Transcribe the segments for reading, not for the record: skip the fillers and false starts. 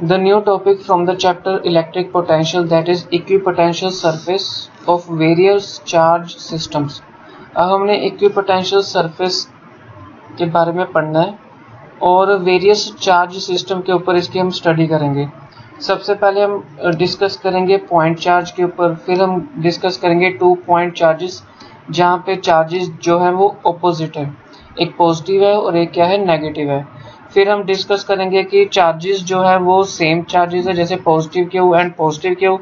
The new topic from the chapter electric potential, that is equipotential surface of various charge systems। अब हमने equipotential surface के बारे में पढ़ना है और वेरियस चार्ज सिस्टम के ऊपर इसकी हम स्टडी करेंगे। सबसे पहले हम डिस्कस करेंगे पॉइंट चार्ज के ऊपर, फिर हम डिस्कस करेंगे 2 पॉइंट चार्जेस जहाँ पे चार्जेस जो है वो ऑपोजिट है, एक पॉजिटिव है और एक क्या है नेगेटिव है। फिर हम डिस्कस करेंगे कि चार्जेस जो है वो सेम चार्जेस है, जैसे positive Q and positive Q.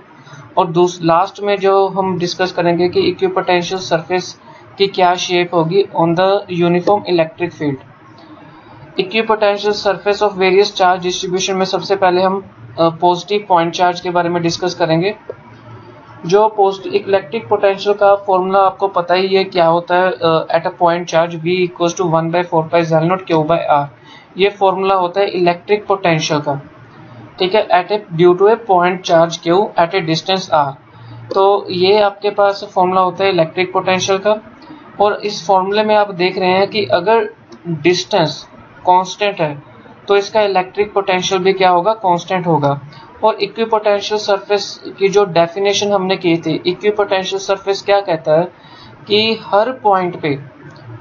और लास्ट में जो हम डिस्कस करेंगे कि इक्विपोटेंशियल सरफेस की क्या शेप होगी on the uniform electric field. Equipotential surface of various charge distribution में सबसे पहले हम पॉजिटिव पॉइंट चार्ज के बारे में डिस्कस करेंगे। जो पॉजिटिव इलेक्ट्रिक पोटेंशियल का फॉर्मूला आपको पता ही है क्या होता है, at a point charge V = 1/4π0 ये फॉर्मूला होता है इलेक्ट्रिक पोटेंशियल का, ठीक है, at a due to a point charge Q at a distance R। तो ये आपके पास फॉर्मूला होता है इलेक्ट्रिक पोटेंशियल का। और इस फॉर्मूले में आप देख रहे हैं कि अगर डिस्टेंस कांस्टेंट है तो इसका इलेक्ट्रिक पोटेंशियल भी क्या होगा, कांस्टेंट होगा। और इक्विपोटेंशियल सरफेस की जो डेफिनेशन हमने की थी, इक्विपोटेंशियल सरफेस क्या कहता है कि हर पॉइंट पे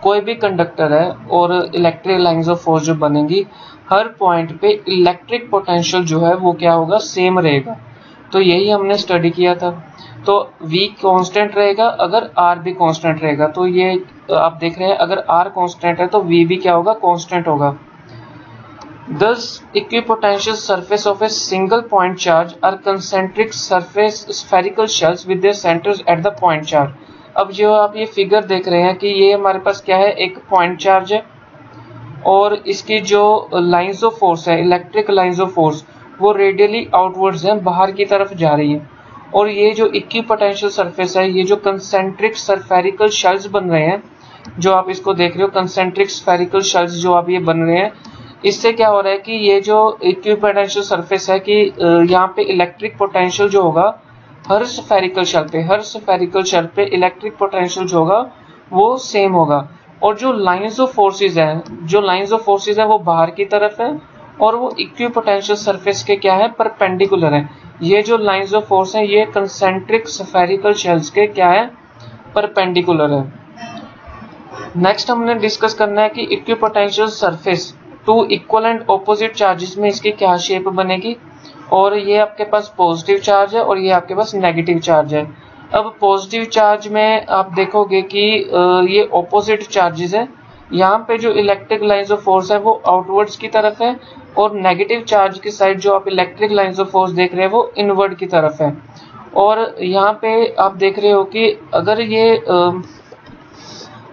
कोई भी कंडक्टर है और इलेक्ट्रिक लाइंस ऑफ फोर्स जो बनेंगी, हर पॉइंट पे इलेक्ट्रिक पोटेंशियल जो है वो क्या होगा, सेम रहेगा। तो यही हमने स्टडी किया था। तो V कांस्टेंट रहेगा अगर R भी कांस्टेंट रहेगा। तो ये आप देख रहे हैं अगर R कांस्टेंट है तो V भी क्या होगा, कांस्टेंट होगा। Thus, equipotential surface of a single point charge are concentric surface spherical shells with their centers at the point charge। अब जो आप ये फिगर देख रहे हैं कि ये हमारे पास क्या है, एक पॉइंट चार्ज है और इसकी जो लाइंस ऑफ फोर्स है, इलेक्ट्रिक लाइंस ऑफ फोर्स, वो रेडियली आउटवर्ड्स हैं, बाहर की तरफ जा रही है। और ये जो इक्विपोटेंशियल सरफेस है, ये जो कंसेंट्रिक स्फेरिकल शेल्स बन रहे हैं, जो आप इसको देख रहे हो कंसेंट्रिक स्फेरिकल शेल्स जो आप ये बन रहे हैं, इससे क्या हो रहा है कि ये जो इक्विपोटेंशियल सरफेस है कि यहाँ पे इलेक्ट्रिक पोटेंशियल जो होगा हर स्फेरिकल शेल पे इलेक्ट्रिक पोटेंशियल जो होगा वो सेम होगा। और जो लाइंस ऑफ फोर्सेस है वो बाहर की तरफ है और वो इक्विपोटेंशियल सरफेस के क्या है, परपेंडिकुलर है। ये जो लाइंस ऑफ फोर्स है ये कंसेंट्रिक स्फेरिकल शेल्स के क्या है, परपेंडिकुलर है। नेक्स्ट हमने डिस्कस करना है कि equipotential surface two equal and opposite charges में इसकी क्या शेप बनेगी। और ये आपके पास पॉजिटिव चार्ज है और ये आपके पास नेगेटिव चार्ज है। अब पॉजिटिव चार्ज में आप देखोगे कि ये ऑपोजिट चार्जेस है, यहाँ पे जो इलेक्ट्रिक लाइंस ऑफ फोर्स है वो आउटवर्ड्स की तरफ है और नेगेटिव चार्ज की साइड जो आप इलेक्ट्रिक लाइंस ऑफ फोर्स देख रहे हैं वो इनवर्ड की तरफ है। और यहाँ पे आप देख रहे हो कि अगर ये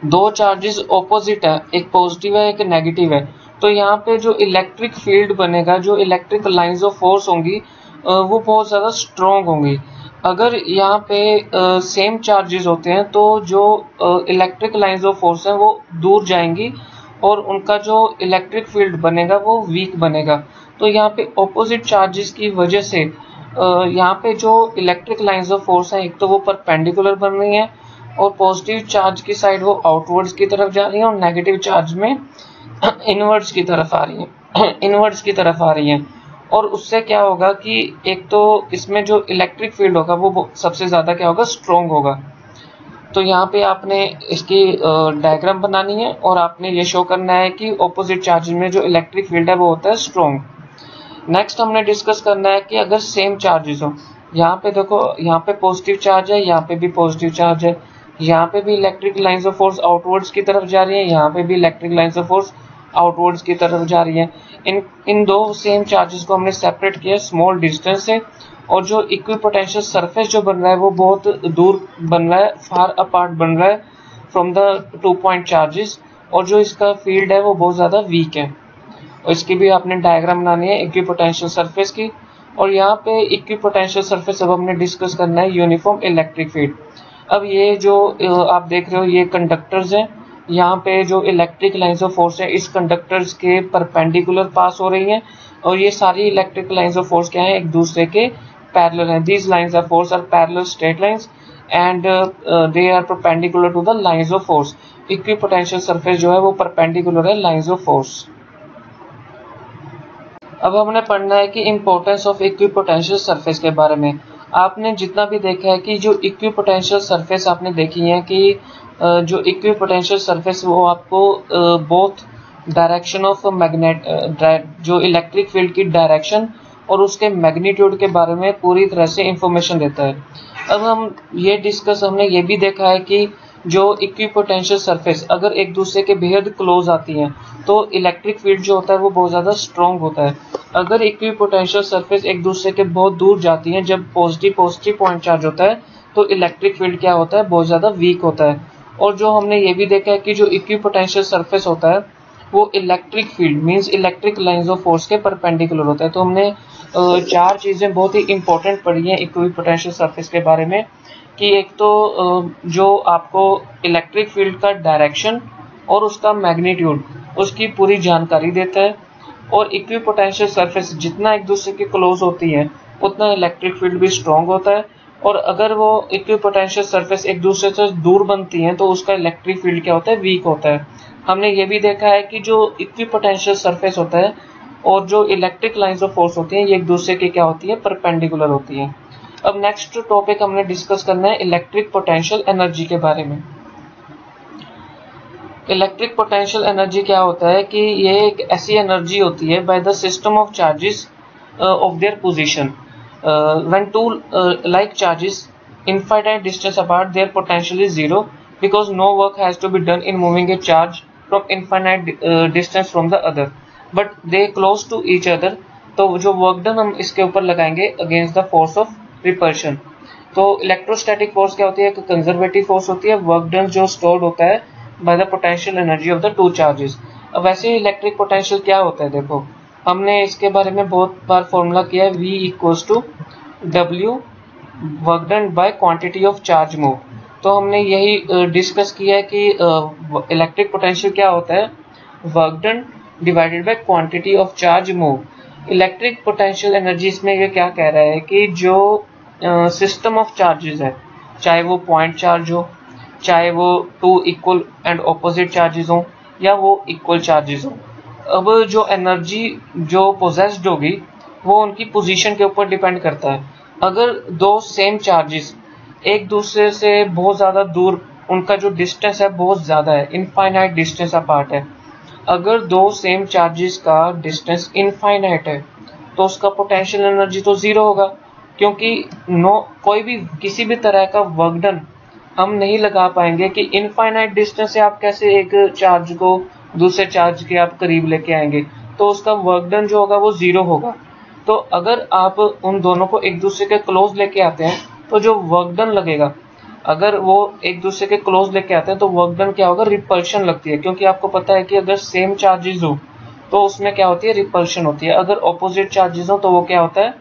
दो चार्जेस ऑपोजिट है, एक पॉजिटिव है एक नेगेटिव है, तो यहाँ पे जो इलेक्ट्रिक फील्ड बनेगा, जो इलेक्ट्रिक लाइंस ऑफ फोर्स होंगी वो बहुत ज़्यादा स्ट्रॉन्ग होंगी। अगर यहाँ पे सेम चार्जेस होते हैं तो जो इलेक्ट्रिक लाइंस ऑफ फोर्स हैं वो दूर जाएंगी और उनका जो इलेक्ट्रिक फील्ड बनेगा वो वीक बनेगा। तो यहाँ पे ऑपोजिट चार्जेस की वजह से यहाँ पे जो इलेक्ट्रिक लाइंस ऑफ फोर्स हैं, एक तो वो परपेंडिकुलर बन रही हैं और पॉजिटिव चार्ज की साइड वो आउटवर्ड्स की तरफ जा रही है और नेगेटिव चार्ज में इनवर्ड्स की तरफ आ रही हैं। और उससे क्या होगा कि एक तो इसमें जो इलेक्ट्रिक फील्ड होगा वो सबसे ज़्यादा क्या होगा, स्ट्रॉन्ग होगा। तो यहाँ पे आपने इसकी डायग्राम बनानी है और आपने ये शो करना है कि ऑपोजिट चार्जेस में जो इलेक्ट्रिक फील्ड है वो होता है स्ट्रॉन्ग। नेक्स्ट हमने डिस्कस करना है कि अगर सेम चार्जेस हो, यहाँ पे देखो यहाँ पे पॉजिटिव चार्ज है, यहाँ पे भी पॉजिटिव चार्ज है, यहाँ पे भी electric lines of force outwards की तरफ जा रही है, यहाँ पे भी electric lines of force outwards की तरफ जा रही है। इन दो सेम चार्जेस को हमने सेपरेट किया स्मॉल डिस्टेंस से। और जो इक्विपोटेंशियल सरफेस जो बन रहा है वो बहुत दूर बन रहा है, फार अपार्ट बन रहा है फ्रॉम द 2 पॉइंट चार्जेस। और जो इसका फील्ड है वो बहुत ज़्यादा वीक है। और इसकी भी आपने डायग्राम बनानी है इक्विपोटेंशियल सरफेस की। और यहाँ पे इक्विपोटेंशियल सरफेस अब हमने डिस्कस करना है यूनिफॉर्म इलेक्ट्रिक फील्ड। अब ये जो आप देख रहे हो ये कंडक्टर्स हैं, यहाँ पे जो इलेक्ट्रिक लाइंस ऑफ फोर्स है इस कंडक्टर्स के परपेंडिकुलर पास हो रही हैं और ये सारी इलेक्ट्रिक लाइंस ऑफ फोर्स क्या है, एक दूसरे के पैरेलल हैं। These lines of force are parallel straight lines and they are perpendicular to the lines of force. Equipotential surface जो है वो परपेंडिकुलर है लाइंस ऑफ फोर्स। अब हमने पढ़ना है कि इम्पोर्टेंस ऑफ इक्विपोटेंशियल सरफेस के बारे में। आपने जितना भी देखा है कि जो इक्विपोटेंशियल सरफेस आपने देखी है कि जो इक्विपोटेंशियल सरफेस वो आपको बोथ डायरेक्शन ऑफ मैग्नेट जो इलेक्ट्रिक फील्ड की डायरेक्शन और उसके मैग्नीट्यूड के बारे में पूरी तरह से इंफॉर्मेशन देता है। अब हम हमने ये भी देखा है कि जो इक्विपोटेंशियल सरफेस अगर एक दूसरे के बेहद क्लोज आती हैं तो इलेक्ट्रिक फील्ड जो होता है वो बहुत ज़्यादा स्ट्रॉन्ग होता है। अगर इक्विपोटेंशियल सरफेस एक दूसरे के बहुत दूर जाती हैं, जब पॉजिटिव पॉइंट चार्ज होता है तो इलेक्ट्रिक फील्ड क्या होता है, बहुत ज़्यादा वीक होता है। और जो हमने ये भी देखा है कि जो इक्विपोटेंशियल सरफेस होता है वो electric field means electric lines of force के परपेंडिकुलर होता है। तो हमने चार चीज़ें बहुत ही इंपॉर्टेंट पढ़ी हैं इक्विपोटेंशियल सरफेस के बारे में कि एक तो जो आपको इलेक्ट्रिक फील्ड का डायरेक्शन और उसका मैग्नीट्यूड उसकी पूरी जानकारी देता है। और इक्विपोटेंशियल सरफेस जितना एक दूसरे के क्लोज होती है उतना इलेक्ट्रिक फील्ड भी स्ट्रॉन्ग होता है। और अगर वो इक्विपोटेंशियल सरफेस एक दूसरे से दूर बनती हैं तो उसका इलेक्ट्रिक फील्ड क्या होता है, वीक होता है। हमने ये भी देखा है कि जो इक्विपोटेंशियल सरफेस होता है और जो इलेक्ट्रिक लाइंस ऑफ फोर्स होती हैं ये एक दूसरे के क्या होती है, परपेंडिकुलर होती हैं। अब नेक्स्ट टॉपिक हमने डिस्कस करना है इलेक्ट्रिक पोटेंशियल एनर्जी के बारे में। इलेक्ट्रिक पोटेंशियल एनर्जी क्या होता है कि ये एक ऐसी एनर्जी होती है by the system of charges of their position when two like charges infinite distance apart their potential is zero because no work has to be done in moving a charge from infinite distance from the other but they close to each other। तो जो work done हम इसके ऊपर लगाएंगे against the force of repulsion. तो electrostatic force क्या होती है, एक कंजर्वेटिव फोर्स होती है, वर्क डन जो स्टोर्ड होता है by the potential energy of the two charges. अब वैसे इलेक्ट्रिक पोटेंशियल क्या होता है, देखो हमने इसके बारे में बहुत बार फॉर्मूला किया है, V equals to W work done by quantity of charge move. तो हमने यही डिस्कस किया है कि इलेक्ट्रिक पोटेंशियल क्या होता है, work done divided by quantity of charge move. Electric potential energy इसमें ये क्या कह रहा है कि जो सिस्टम ऑफ चार्जेस है, चाहे वो पॉइंट चार्ज हो, चाहे वो two equal and opposite charges हो या वो इक्वल चार्जेस हो, अब जो एनर्जी जो पोजेस्ड होगी वो उनकी पोजीशन के ऊपर डिपेंड करता है। अगर दो सेम चार्जेस एक दूसरे से बहुत ज़्यादा दूर, उनका जो डिस्टेंस है बहुत ज़्यादा है, इनफाइनाइट डिस्टेंस अपार्ट है, अगर दो सेम चार्जेस का डिस्टेंस इनफाइनाइट है तो उसका पोटेंशियल एनर्जी तो ज़ीरो होगा, क्योंकि कोई भी किसी भी तरह का वर्क डन हम नहीं लगा पाएंगे कि इनफाइनाइट डिस्टेंस से आप कैसे एक चार्ज को दूसरे चार्ज के आप करीब लेके आएंगे, तो उसका वर्क डन जो होगा वो ज़ीरो होगा। तो अगर आप उन दोनों को एक दूसरे के क्लोज लेके आते हैं तो जो वर्क डन लगेगा, अगर वो एक दूसरे के क्लोज लेके आते हैं तो वर्क डन क्या होगा, रिपल्शन लगती है, क्योंकि आपको पता है कि अगर सेम चार्जेस हो तो उसमें क्या होती है, रिपल्शन होती है, अगर ऑपोजिट चार्जेस हो तो वो क्या होता है,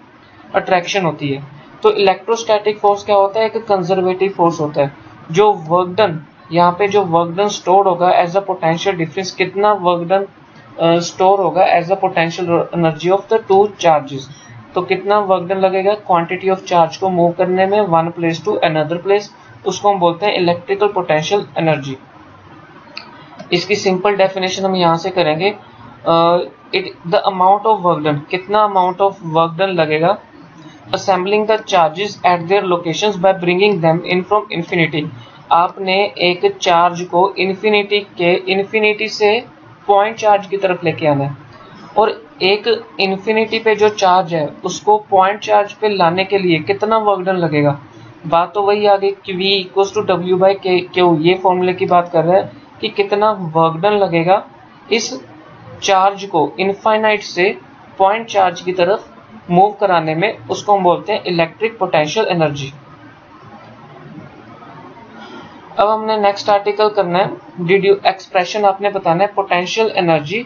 अट्रैक्शन होती है। तो इलेक्ट्रोस्टैटिक फोर्स क्या होता है, एक कंजर्वेटिव फोर्स होता है। जो वर्क डन यहाँ पे जो वर्क डन स्टोर होगा एज अ पोटेंशियल डिफरेंस, कितना वर्क डन स्टोर होगा as a potential energy of the two charges, तो कितना वर्क डन लगेगा क्वांटिटी ऑफ चार्ज को मूव करने में one place to another place, उसको हम बोलते हैं इलेक्ट्रिकल पोटेंशियल एनर्जी। इसकी सिंपल डेफिनेशन हम यहाँ से करेंगे, the amount of work done, कितना अमाउंट ऑफ वर्क डन लगेगा assembling the charges eight there locations by bringing them in from infinity. आपने एक चार्ज को इन्फिनिटी से पॉइंट चार्ज की तरफ लेके आना है, और एक इन्फिनिटी पे जो चार्ज है उसको पॉइंट चार्ज पे लाने के लिए कितना वर्क डन लगेगा। बात तो वही आ गई कि V equals to W by Q, ये फॉर्मूले की बात कर रहे हैं कि कितना वर्क डन लगेगा इस चार्ज को इनफाइनाइट से पॉइंट चार्ज की तरफ मूव कराने में, उसको हम बोलते हैं इलेक्ट्रिक पोटेंशियल एनर्जी। अब हमने नेक्स्ट आर्टिकल करना है एक्सप्रेशन आपने बताना है potential energy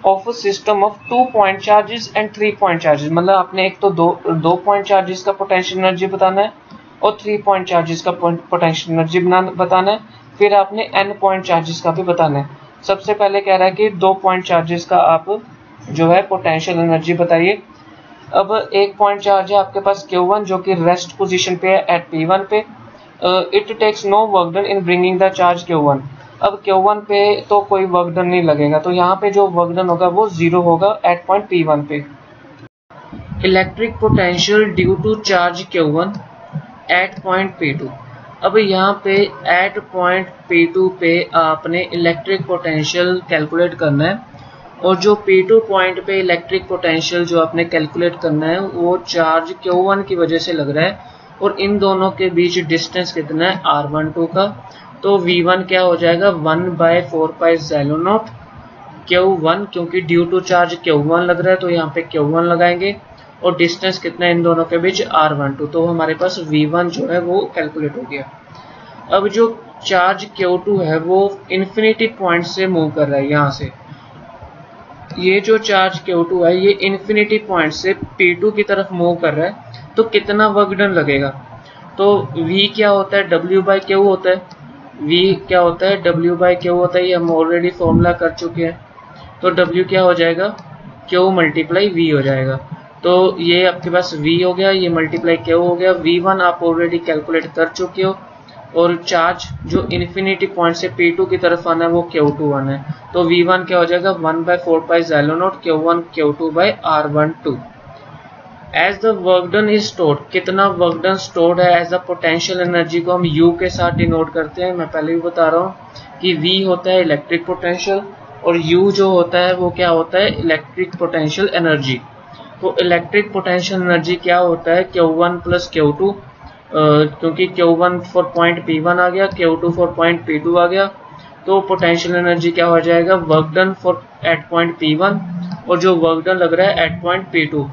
of a system of 2 point charges and 3 point charges. मतलब आपने एक तो दो पॉइंट चार्जेस का पोटेंशियल एनर्जी बताना है और 3 पॉइंट चार्जेस का पोटेंशियल एनर्जी बताना है, फिर आपने n पॉइंट चार्जेस का भी बताना है। सबसे पहले कह रहा है कि 2 पॉइंट चार्जेस का आप जो है पोटेंशियल एनर्जी बताइए। अब एक पॉइंट चार्ज है आपके पास Q1 जो कि रेस्ट पोजीशन पे है एट P1 पे, it takes no work done in bringing the charge Q1। अब Q1 पे तो कोई वर्क डन नहीं लगेगा, तो यहाँ पे जो वर्क डन होगा वो 0 होगा एट पॉइंट P1 पे। Electric potential due to charge Q1 at point P2। अब यहाँ पे एट पॉइंट P2 पे आपने इलेक्ट्रिक पोटेंशियल कैलकुलेट करना है, और जो P2 पॉइंट पे इलेक्ट्रिक पोटेंशियल जो आपने कैलकुलेट करना है वो चार्ज Q1 की वजह से लग रहा है, और इन दोनों के बीच डिस्टेंस कितना है R12 का। तो V1 क्या हो जाएगा 1/4πε0 Q1, क्योंकि ड्यू टू चार्ज Q1 लग रहा है तो यहाँ पे Q1 लगाएंगे, और डिस्टेंस कितना है इन दोनों के बीच R12, तो हमारे पास V1 जो है वो कैलकुलेट हो गया। अब जो चार्ज Q2 है वो इन्फिनिटी पॉइंट से मूव कर रहा है, यहाँ से ये जो चार्ज Q2 है ये इन्फिनिटी पॉइंट से P2 की तरफ मूव कर रहा है, तो कितना वर्क डन लगेगा। तो V क्या होता है W/Q होता है, V क्या होता है W/Q होता है, ये हम ऑलरेडी फॉर्मूला कर चुके हैं। तो W क्या हो जाएगा Q × V हो जाएगा, तो ये आपके पास V हो गया, ये मल्टीप्लाई Q हो गया। V1 आप ऑलरेडी कैलकुलेट कर चुके हो, और चार्ज जो इन्फिनिटी पॉइंट से P2 की तरफ आना है वो Q2 आना है, तो V1 क्या हो जाएगा 1/4πε0 Q1 Q2/R12। As the work done is stored, कितना वर्क डन स्टोर्ड है एज द पोटेंशियल एनर्जी को हम U के साथ डिनोट करते हैं। मैं पहले भी बता रहा हूँ कि V होता है इलेक्ट्रिक पोटेंशियल, और U जो होता है वो क्या होता है इलेक्ट्रिक पोटेंशियल एनर्जी। तो इलेक्ट्रिक पोटेंशियल एनर्जी क्या होता है Q1 + Q2, क्योंकि Q1 फॉर पॉइंट P1 आ गया, Q2 फॉर पॉइंट P2 आ गया, तो पोटेंशियल एनर्जी क्या हो जाएगा work done for at point P1, और जो वर्क डन लग रहा है एट पॉइंट P2।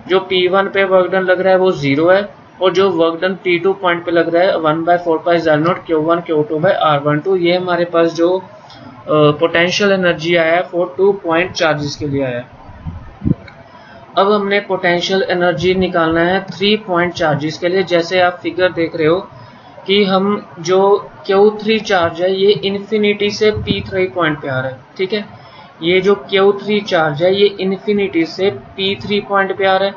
जो P1 पे वर्क डन लग रहा है वो 0 है, और जो वर्क डन P2 पॉइंट पे लग रहा है 1/4πε0 Q1 Q2/R12। ये हमारे पास जो पोटेंशियल एनर्जी आया है फॉर 2 पॉइंट चार्जेस के लिए आया है। अब हमने पोटेंशियल एनर्जी निकालना है 3 पॉइंट चार्जेस के लिए। जैसे आप फिगर देख रहे हो कि हम जो Q3 चार्ज है ये इन्फिनिटी से P3 पॉइंट पे आ रहा है, ठीक है। ये जो Q3 चार्ज है ये इन्फिनिटी से P3 पॉइंट पे आ रहा है,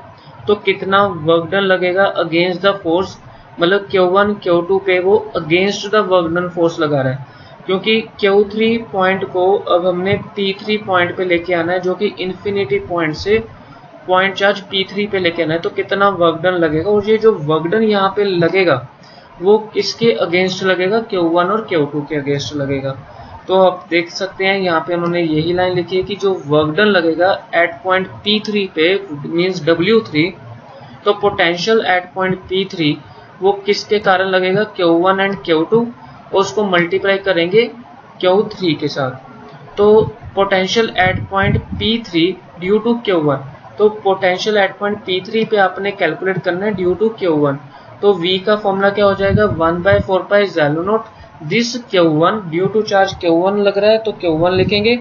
तो कितना वर्क डन लगेगा अगेंस्ट द फोर्स, मतलब Q1 Q2 पे वो against the work done force लगा रहा है, क्योंकि Q3 पॉइंट को अब हमने P3 पॉइंट पे लेके आना है, जो कि इन्फिनिटी पॉइंट से पॉइंट चार्ज P3 पे लेके आना है, तो कितना वर्क डन लगेगा। और ये जो वर्क डन यहाँ पे लगेगा वो किसके अगेंस्ट लगेगा Q1 और Q2 के अगेंस्ट लगेगा। तो आप देख सकते हैं यहाँ पे उन्होंने यही लाइन लिखी है कि जो वर्क डन लगेगा एट पॉइंट P3 पे मींस W3, तो पोटेंशियल एट पॉइंट P3 वो किसके कारण लगेगा Q1 एंड Q2, और उसको मल्टीप्लाई करेंगे Q3 के साथ। तो potential at point P3 due to Q1, तो पोटेंशियल एट पॉइंट P3 पे आपने कैलकुलेट करना है ड्यू टू Q1। तो V का फॉर्मूला क्या हो जाएगा 1/4πε0 this Q1, due to charge Q1 लग रहा है तो Q1 लिखेंगे,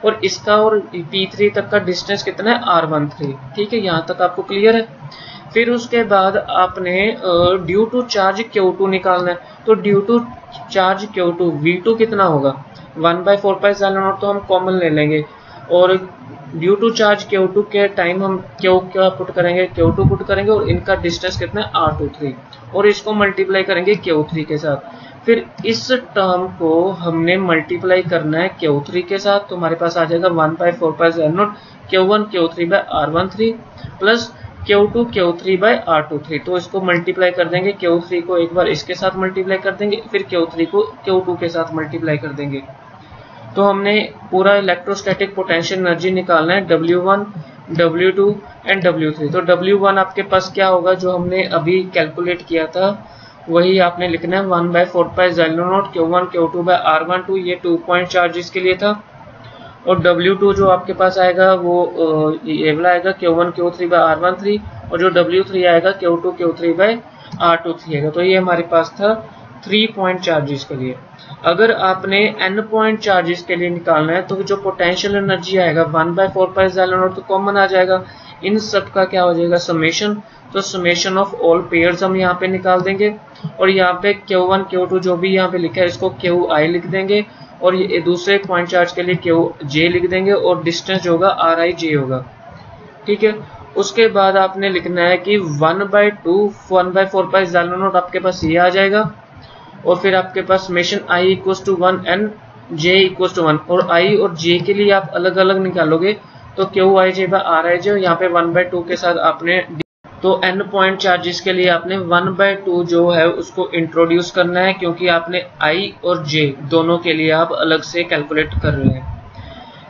और इसका और P3 तक का डिस्टेंस कितना है R13, ठीक है। यहाँ तक आपको क्लियर है। फिर उसके बाद आपने ड्यू टू चार्ज Q2 निकालना है, तो due to charge Q2 V2 कितना होगा 1/4πε0, तो हम कॉमन ले लेंगे, और ड्यू टू चार्ज Q2 के टाइम हम Q क्या पुट करेंगे Q2 पुट करेंगे, और इनका डिस्टेंस कितना है R23, और इसको मल्टीप्लाई करेंगे Q3 के साथ। फिर इस टर्म को हमने मल्टीप्लाई करना है Q3 के साथ, तो हमारे पास आ जाएगा 1/4πε0 Q1 Q3/R13 plus Q2 Q3/R23। तो इसको मल्टीप्लाई कर देंगे, Q3 को एक बार इसके साथ मल्टीप्लाई कर देंगे, फिर Q3 को Q2 के साथ मल्टीप्लाई कर देंगे। तो हमने पूरा इलेक्ट्रोस्टैटिक पोटेंशियल एनर्जी निकालना है W1, W2 एंड W3। तो W1 आपके पास क्या होगा जो हमने अभी कैलकुलेट किया था वही आपने लिखना है 1/4πε0 Q1 Q2/R12, ये 2 पॉइंट चार्जेस के लिए था। और W2 जो आपके पास आएगा वो ये वाला आएगा Q1 Q3/R13, और जो W3 आएगा Q2 Q3/R23 आएगा। तो ये हमारे पास था 3 पॉइंट चार्जेस के लिए। अगर आपने n पॉइंट चार्जेस के लिए निकालना है तो जो पोटेंशियल एनर्जी आएगा 1/4πε0 तो कॉमन आ जाएगा, इन सब का क्या हो जाएगा समेशन, तो समेशन ऑफ ऑल पेयर्स हम यहाँ पे निकाल देंगे, और यहाँ पे Q1 Q2 जो भी यहाँ पे लिखा है इसको QI लिख देंगे, और ये दूसरे पॉइंट चार्ज के लिए QJ लिख देंगे, और डिस्टेंस जो होगा RIJ होगा, ठीक है। उसके बाद आपने लिखना है कि 1/2 1/4πε0 आपके पास ये आ जाएगा, और फिर आपके पास summation I = 1 n J equal to 1, और I और J के लिए आप अलग अलग निकालोगे तो QIJ बाय RIJ, और यहाँ पे 1/2 के साथ आपने तो n पॉइंट चार्जेस के लिए आपने 1/2 जो है उसको इंट्रोड्यूस करना है, क्योंकि आपने I और J दोनों के लिए आप अलग से कैलकुलेट कर रहे हैं।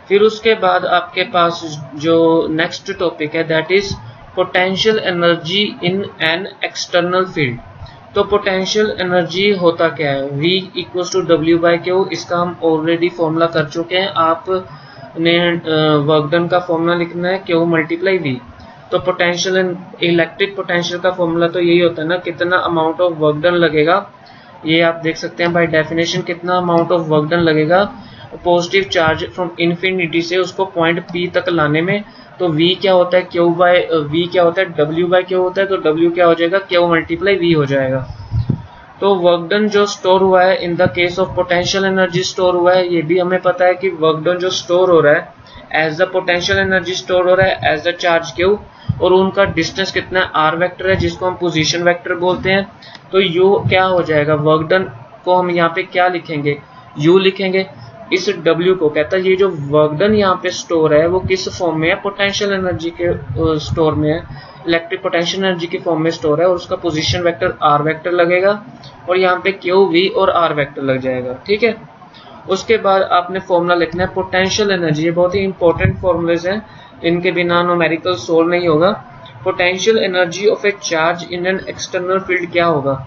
फिर उसके बाद आपके पास जो नेक्स्ट टॉपिक है that is potential energy in an external field. तो पोटेंशियल एनर्जी होता क्या है, V इक्वल्स टू W/Q, इसका हम ऑलरेडी फॉर्मूला कर चुके हैं। आपने वर्क डन का फॉर्मूला लिखना है Q मल्टीप्लाई V। तो पोटेंशियल इलेक्ट्रिक पोटेंशियल का फॉर्मूला तो यही होता है ना, कितना अमाउंट ऑफ वर्क डन लगेगा, ये आप देख सकते हैं बाय डेफिनेशन कितना अमाउंट ऑफ वर्क डन लगेगा पॉजिटिव चार्ज फ्रॉम इन्फिनिटी से उसको पॉइंट P तक लाने में। तो V क्या होता है, V क्या होता है, W/Q होता है, तो W क्या हो जाएगा, Q मल्टीप्लाई V हो जाएगा। तो वर्क डन जो स्टोर हुआ है in the case of potential energy store हुआ है, ये भी हमें पता है कि वर्क डन जो स्टोर हो रहा है as the potential energy store हो रहा है एज द चार्ज Q, और उनका डिस्टेंस कितना है, R वेक्टर है, जिसको हम पोजीशन वेक्टर बोलते हैं। तो U क्या हो जाएगा, वर्क डन को हम यहाँ पे क्या लिखेंगे, U लिखेंगे। इस W को कहता है ये जो वर्क डन यहाँ पे स्टोर है वो किस फॉर्म में है, पोटेंशियल एनर्जी के स्टोर में है, इलेक्ट्रिक पोटेंशियल एनर्जी के फॉर्म में स्टोर है, और उसका पोजीशन वेक्टर R वेक्टर लगेगा, और यहाँ पे Q V और R वेक्टर लग जाएगा। ठीक है, उसके बाद आपने फॉर्मूला लिखना है पोटेंशियल एनर्जी। ये बहुत ही इंपॉर्टेंट फॉर्मूलेज हैं, इनके बिना न्यूमेरिकल सोल्व नहीं होगा। Potential energy of a charge in an external field क्या होगा,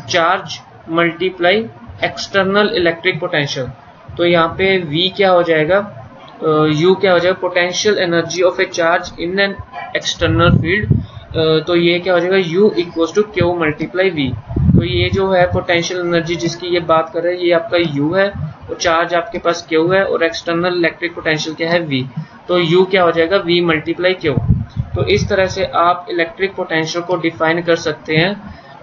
charge multiply external electric potential. तो यहाँ पे V क्या हो जाएगा, U क्या हो जाएगा, potential energy of a charge in an external field. तो ये क्या हो जाएगा, U equals to Q multiply V। तो ये जो है पोटेंशियल एनर्जी जिसकी ये बात कर रहे हैं, ये आपका U है, और चार्ज आपके पास Q है, और एक्सटर्नल इलेक्ट्रिक पोटेंशियल क्या है, V। तो U क्या हो जाएगा, V मल्टीप्लाई Q। तो इस तरह से आप इलेक्ट्रिक पोटेंशियल को डिफाइन कर सकते हैं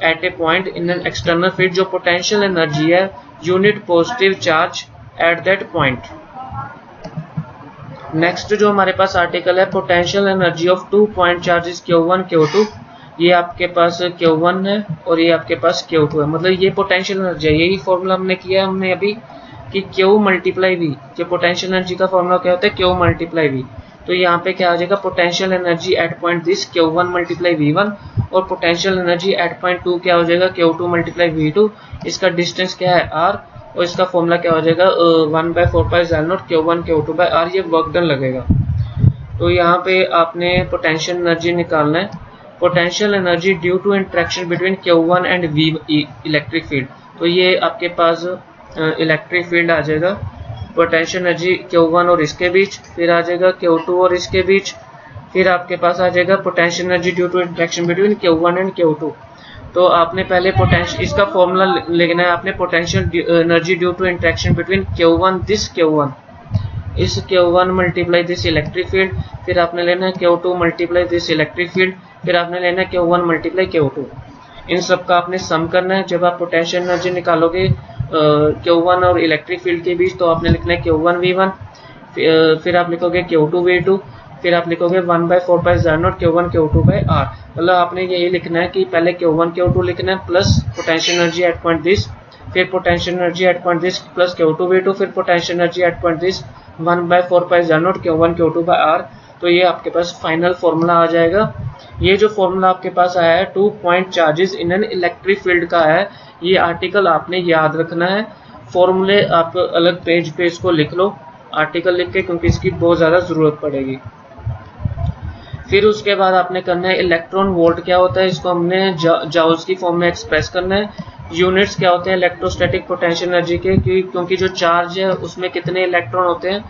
at a point in an external field. जो पोटेंशियल एनर्जी है unit positive charge at that point. Next जो हमारे पास आर्टिकल है potential energy of 2 point charges Q1 Q2। ये आपके पास Q1 है और ये आपके पास Q2 है, मतलब ये पोटेंशियल एनर्जी है। यही फॉर्मूला हमने किया हमने अभी कि Q मल्टीप्लाई V। जो पोटेंशियल एनर्जी का फॉर्मूला क्या होता है, Q मल्टीप्लाई V। तो यहाँ पे क्या आ जाएगा, potential energy at point this Q1 multiply V1, और पोटेंशियल एनर्जी एट पॉइंट 2 क्या हो जाएगा, Q2 मल्टीप्लाई V2। इसका डिस्टेंस क्या है, R, और इसका फॉर्मूला क्या हो जाएगा 1/4π0 Q1 Q2 बाय R। ये वर्क डन लगेगा। तो यहाँ पे आपने पोटेंशियल एनर्जी निकालना है, potential energy due to interaction between Q1 and V electric field. तो ये आपके पास इलेक्ट्रिक फील्ड आ जाएगा, पोटेंशियल एनर्जी Q1 और इसके बीच, फिर आ जाएगा Q2 और इसके बीच, फिर आपके पास आ जाएगा potential energy due to interaction between Q1 and Q2। तो आपने पहले पोटेंशियल इसका फॉर्मूला लिखना है, आपने potential energy due to interaction between Q1 this Q1, इस Q1 multiply this electric field, फिर आपने लेना है Q2 multiply this electric field, फिर आपने लेना है Q1 मल्टीप्लाई Q2। इन सब का आपने सम करना है। जब आप पोटेंशियल एनर्जी निकालोगे Q1 और इलेक्ट्रिक फील्ड के बीच, तो आपने लिखना है Q1 V1, फिर आप लिखोगे Q2 V2, फिर आप लिखोगे 1/4π0 Q1 Q2 बाय R। मतलब आपने यही लिखना है कि पहले Q1 Q2 लिखना है plus potential energy at point this, फिर potential energy at point this plus Q2 V2, फिर potential energy at point this 1/4π0 Q1 Q2 by R। तो ये आपके पास फाइनल फॉर्मूला आ जाएगा। ये जो फॉर्मूला आपके पास आया है 2 point charges in an electric field का है, ये आर्टिकल आपने याद रखना है। फॉर्मूले आप अलग पेज पे इसको लिख लो, आर्टिकल लिख के, क्योंकि इसकी बहुत ज़्यादा ज़रूरत पड़ेगी। फिर उसके बाद आपने करना है इलेक्ट्रॉन वोल्ट क्या होता है, इसको हमने जाउल्स की फॉर्म में एक्सप्रेस करना है। यूनिट्स क्या होते हैं इलेक्ट्रोस्टैटिक पोटेंशियल एनर्जी के, क्योंकि जो चार्ज है उसमें कितने इलेक्ट्रॉन होते हैं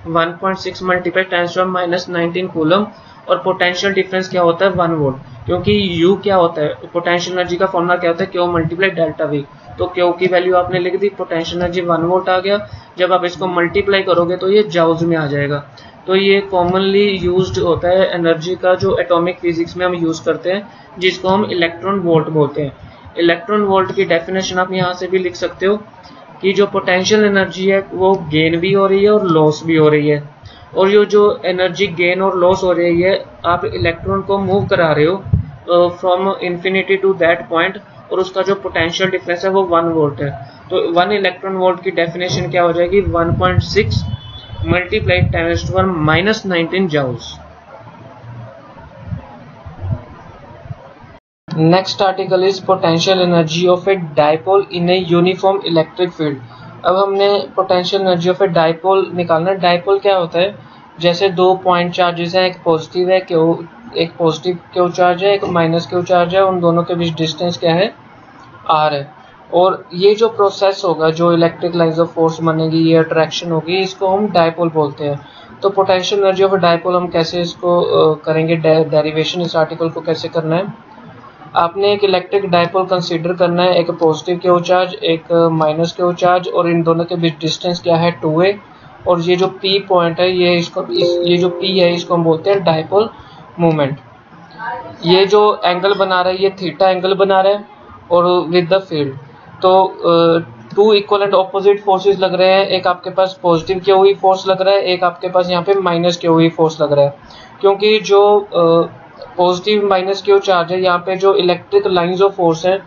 1.6 मल्टीप्लाई 10⁻⁹ कूलम, और पोटेंशियल डिफरेंस क्या होता है 1 वोल्ट। क्योंकि U क्या होता है, पोटेंशियल एनर्जी का फॉर्मूला क्या होता है Q मल्टीप्लाई डेल्टा V। तो Q की वैल्यू आपने लिख दी, पोटेंशियल एनर्जी 1 वोल्ट आ गया। जब आप इसको मल्टीप्लाई करोगे तो ये जाउल्स में आ जाएगा। तो ये कॉमनली यूज्ड होता है एनर्जी का, जो एटॉमिक फिजिक्स में हम यूज़ करते हैं, जिसको हम इलेक्ट्रॉन वोल्ट बोलते हैं। इलेक्ट्रॉन वोल्ट की डेफिनेशन आप यहाँ से भी लिख सकते हो कि जो पोटेंशियल एनर्जी है वो गेन भी हो रही है और लॉस भी हो रही है, और ये जो एनर्जी गेन और लॉस हो रही है, आप इलेक्ट्रॉन को मूव करा रहे हो from infinity to that point, और उसका जो पोटेंशियल डिफरेंस है वो 1 वोल्ट है। तो 1 इलेक्ट्रॉन वोल्ट की डेफिनेशन क्या हो जाएगी, 1.6 multiplied 10⁻⁻19 joules. Next article is potential energy of a dipole in a uniform electric field. अब हमने potential energy of a dipole निकालना। डाइपोल क्या होता है, जैसे दो पॉइंट चार्जेस हैं, एक पॉजिटिव है क्यू, एक पॉजिटिव क्यू चार्ज है, एक माइनस क्यू चार्ज है, उन दोनों के बीच डिस्टेंस क्या है, आर है। और ये जो प्रोसेस होगा, जो इलेक्ट्रिक लाइंस ऑफ फोर्स बनेगी, ये अट्रैक्शन होगी, इसको हम डाइपोल बोलते हैं। तो पोटेंशियल एनर्जी ऑफ डाइपोल हम कैसे इसको करेंगे, डेरिवेशन इस आर्टिकल को कैसे करना है। आपने एक इलेक्ट्रिक डाइपोल कंसीडर करना है, एक पॉजिटिव क्यू चार्ज, एक माइनस क्यू चार्ज, और इन दोनों के बीच डिस्टेंस क्या है, 2a। और ये जो p पॉइंट है, ये जो p है, इसको हम बोलते हैं डाइपोल मोमेंट। ये जो एंगल बना रहा है, ये थीटा एंगल बना रहा है और विद द फील्ड। तो टू इक्वलेंट ऑपोजिट फोर्सेस लग रहे हैं, एक आपके पास पॉजिटिव क्यू हुई फोर्स लग रहा है, एक आपके पास यहाँ पे माइनस क्यू हुई फोर्स लग रहा है। क्योंकि जो पॉजिटिव माइनस क्यू चार्ज है, यहाँ पे जो इलेक्ट्रिक लाइंस ऑफ फोर्स है,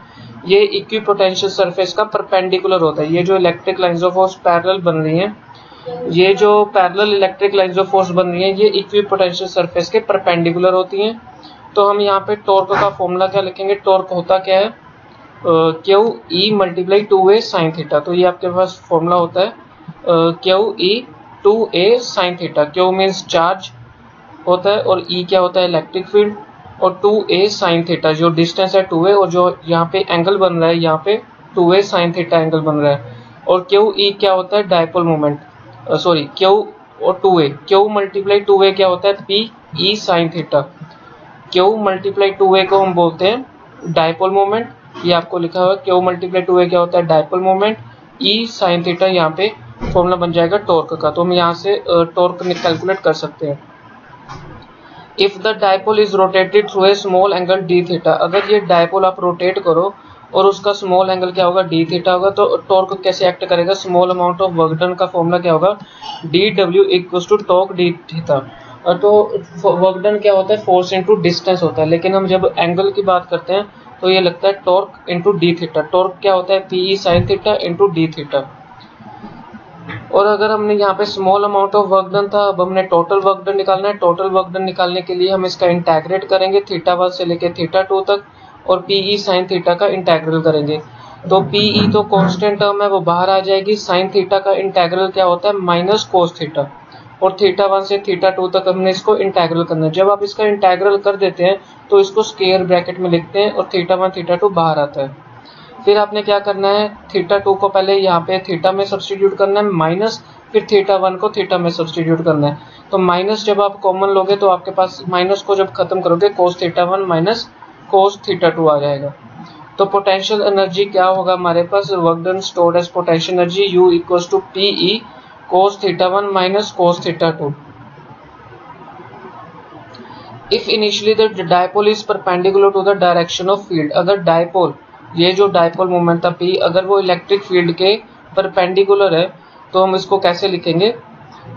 ये इक्विपोटेंशियल सरफेस का परपेंडिकुलर होता है। ये जो electric lines of force parallel बन रही हैं, ये जो parallel electric lines of force बन रही हैं, ये इक्विपोटेंशियल सरफेस के परपेंडिकुलर होती हैं। तो हम यहाँ पे टॉर्क का फॉर्मूला क्या लिखेंगे, टॉर्क होता क्या है, Q E multiply 2a sine theta. तो ये आपके पास फॉर्मूला होता है Q E 2a sine theta. Q means charge होता है और ई क्या होता है, इलेक्ट्रिक फील्ड, और 2a साइन थीटा जो डिस्टेंस है 2a, और जो यहाँ पे एंगल बन रहा है, यहाँ पे 2a साइन थीटा एंगल बन रहा है। और क्यू ई क्या होता है, डाइपोल मोमेंट, सॉरी क्यू और 2a, क्यू मल्टीप्लाई 2a क्या होता है, P E sine theta. Q multiply 2a को हम बोलते हैं डाइपोल मोमेंट, ये आपको लिखा हुआ है। क्यू मल्टीप्लाई 2a क्या होता है, डाइपोल मोमेंट, ई साइन थीटा यहाँ पे फॉर्मूला बन जाएगा टॉर्क का। तो हम यहाँ से टॉर्क कैलकुलेट कर सकते हैं। If the dipole is rotated through a small angle D theta, अगर ये डाइपोल आप रोटेट करो और उसका स्मॉल एंगल क्या होगा, डी थीटा होगा, तो टॉर्क कैसे एक्ट करेगा, small amount of work done का फॉर्मूला क्या होगा, D W equals to torque D theta. तो वर्क डन क्या होता है, फोर्स इनटू डिस्टेंस होता है, लेकिन हम जब एंगल की बात करते हैं तो ये लगता है torque into D theta. Torque क्या होता है, P E sine theta into D theta. और अगर हमने यहाँ पे small amount of work done था, अब हमने टोटल वर्क डन निकालना है। टोटल वर्क डन निकालने के लिए हम इसका इंटेग्रेट करेंगे θ1 से लेके θ2 तक, और पी ई साइन थीटा का इंटेग्रल करेंगे। तो पी ई तो कांस्टेंट टर्म है, वो बाहर आ जाएगी। साइन थीटा का इंटेग्रल क्या होता है, माइनस कोस थीटा, और θ1 से θ2 तक हमने इसको इंटेग्रल करना है। जब आप इसका इंटेग्रल कर देते हैं तो इसको स्क्वायर ब्रैकेट में लिखते हैं और θ1 θ2 बाहर आता है। फिर आपने क्या करना है, θ2 को पहले यहाँ पे थीटा में सब्सटीट्यूट करना है, माइनस फिर θ1 को थीटा में सब्सटीट्यूट करना है। तो माइनस जब आप कॉमन लोगे तो आपके पास माइनस को जब खत्म करोगे cos θ1 माइनस cos θ2 आ जाएगा। तो पोटेंशियल एनर्जी क्या होगा हमारे पास, work done stored as potential energy U equals to P E cos θ1 minus cos θ2। If initially the dipole is perpendicular to the direction of field, अगर डाइपोल, ये जो dipole moment था P, अगर वो इलेक्ट्रिक फील्ड के perpendicular है तो हम इसको कैसे लिखेंगे।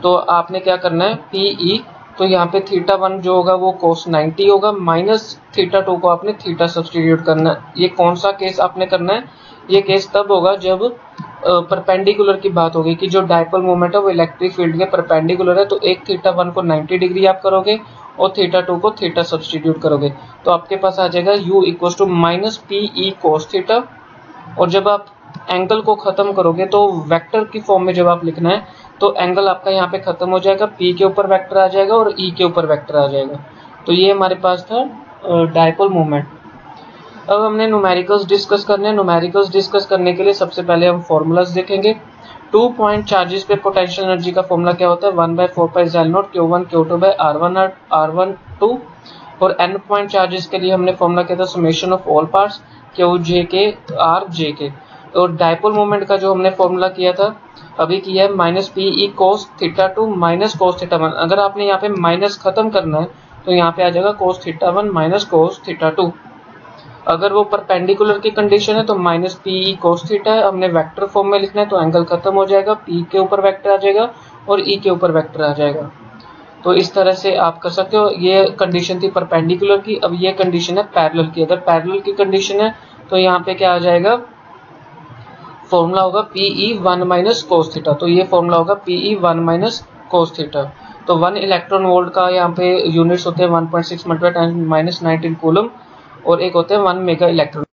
तो आपने क्या करना है, पी ई, तो यहाँ पे θ1 जो होगा वो cos 90 होगा, माइनस θ2 को आपने थीटा सब्सटीट्यूट करना है। ये कौन सा केस आपने करना है, ये केस तब होगा जब परपेंडिकुलर की बात होगी, कि जो डाइपोल मोमेंट है वो इलेक्ट्रिक फील्ड के परपेंडिकुलर है। तो एक θ1 को 90 डिग्री आप करोगे और θ2 को थीटा सब्सटीट्यूट करोगे, तो आपके पास आ जाएगा U equal to minus P E cos theta. और जब आप एंगल को खत्म करोगे तो वेक्टर की फॉर्म में जब आप लिखना है तो एंगल आपका यहाँ पे खत्म हो जाएगा, P के ऊपर वेक्टर आ जाएगा और E के ऊपर वेक्टर आ जाएगा। तो ये हमारे पास था डाइपोल मोमेंट। अब हमने न्यूमेरिकल्स डिस्कस करने हैं। न्यूमेरिकल्स डिस्कस करने के लिए सबसे पहले हम फॉर्मूलाज देखेंगे। 2 पॉइंट चार्जेस पे पोटेंशियल एनर्जी का फॉर्मूला क्या होता है, 1/4π0 Q1 Q2/R12। और n पॉइंट चार्जेस के लिए हमने फॉर्मूला किया था summation of all parts Qj के R j के। और डाइपोल मोमेंट का जो हमने फॉर्मूला किया था अभी किया है, माइनस पी ई कोस θ2 माइनस कोस θ1। अगर आपने यहाँ पे माइनस खत्म करना है तो यहाँ पे आ जाएगा कोस θ1 माइनस कोस θ2। अगर वो परपेंडिकुलर की कंडीशन है तो minus P E cos theta है, हमने वेक्टर फॉर्म में लिखना है तो एंगल खत्म हो जाएगा, P के ऊपर वेक्टर आ जाएगा और E के ऊपर वेक्टर आ जाएगा। तो इस तरह से आप कर सकते हो। ये कंडीशन थी परपेंडिकुलर की, अब ये कंडीशन है पैरेलल की। अगर पैरेलल की कंडीशन है तो यहाँ पे क्या आ जाएगा, फॉर्मूला होगा Pe1 माइनस कोस थीटा। तो ये फॉर्मूला होगा Pe1 माइनस कोस थीटा। तो 1 इलेक्ट्रॉन वोल्ट का यहाँ पे यूनिट्स होते हैं 1.6 × 10⁻⁹ कूलम और एक होते हैं 1 मेगा इलेक्ट्रॉन।